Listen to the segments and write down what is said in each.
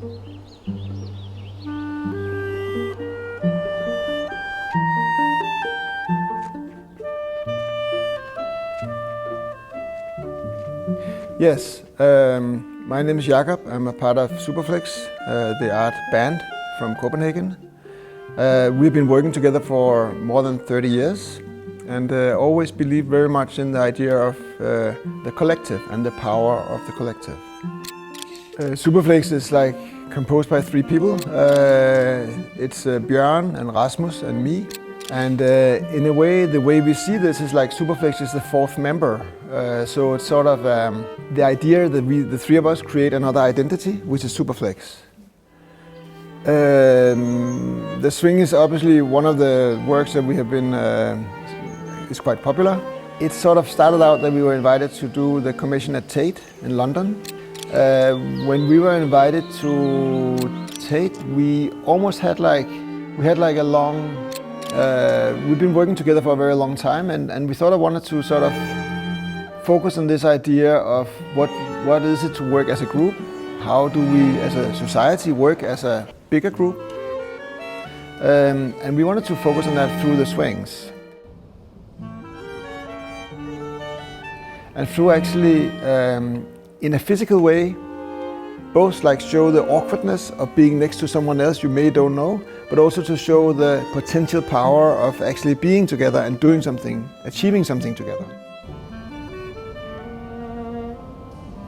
Yes, my name is Jakob. I'm a part of Superflex, the art band from Copenhagen. We've been working together for more than 30 years and always believe very much in the idea of the collective and the power of the collective. Superflex is like composed by 3 people. It's Björn and Rasmus and me. And in a way, the way we see this is like Superflex is the 4th member. So it's sort of the idea that we, the 3 of us, create another identity, which is Superflex. The swing is obviously one of the works that we have been, is quite popular. It sort of started out that we were invited to do the commission at Tate in London. When we were invited to Tate, we almost had like a long, we've been working together for a very long time, and we thought I wanted to sort of focus on this idea of what is it to work as a group? How do we as a society work as a bigger group? And we wanted to focus on that through the swings. And through actually, in a physical way, both like show the awkwardness of being next to someone else you may don't know, but also to show the potential power of actually being together and doing something, achieving something together.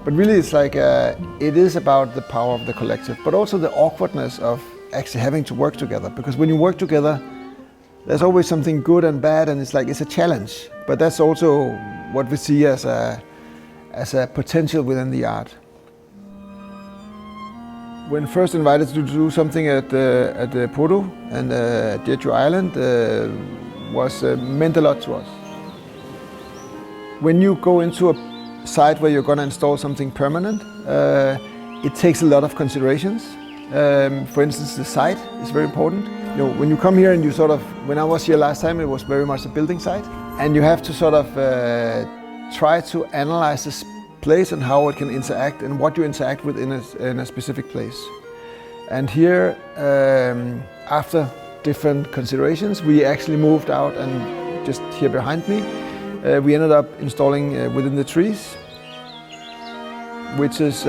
But really it's like, it is about the power of the collective, but also the awkwardness of actually having to work together. Because when you work together, there's always something good and bad, and it's like, it's a challenge. But that's also what we see as a potential within the art. When first invited to do something at the Podo and Jeju Island meant a lot to us. When you go into a site where you're going to install something permanent, it takes a lot of considerations. For instance, the site is very important. You know, when you come here and you sort of, when I was here last time, it was very much a building site, and you have to sort of try to analyze this place and how it can interact and what you interact with in a specific place. And here, after different considerations, we actually moved out, and just here behind me, we ended up installing within the trees, which is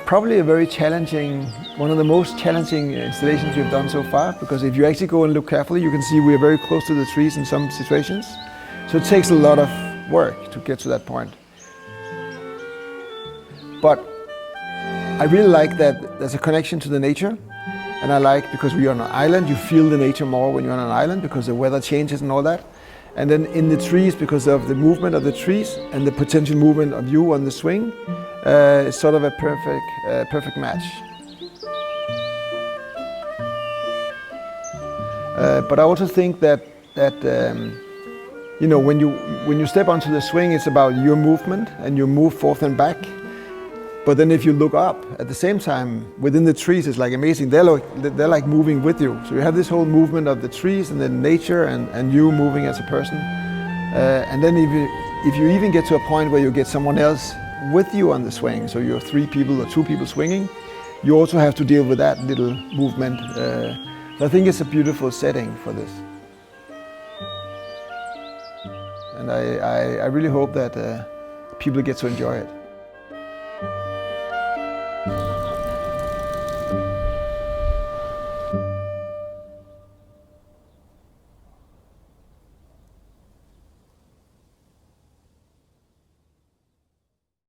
probably a very challenging, one of the most challenging installations we've done so far, because if you actually go and look carefully, you can see we're very close to the trees in some situations. So it takes a lot of work to get to that point. But I really like that there's a connection to the nature, and I like, because we are on an island, you feel the nature more when you're on an island because the weather changes and all that. And then in the trees, because of the movement of the trees and the potential movement of you on the swing, it's sort of a perfect match. But I also think that you know, when you step onto the swing, it's about your movement and you move forth and back. But then if you look up at the same time within the trees, it's like amazing. They're like moving with you. So you have this whole movement of the trees and then nature and you moving as a person. And then if you even get to a point where you get someone else with you on the swing, so you're 3 people or 2 people swinging, you also have to deal with that little movement. So I think it's a beautiful setting for this. And I really hope that people get to enjoy it.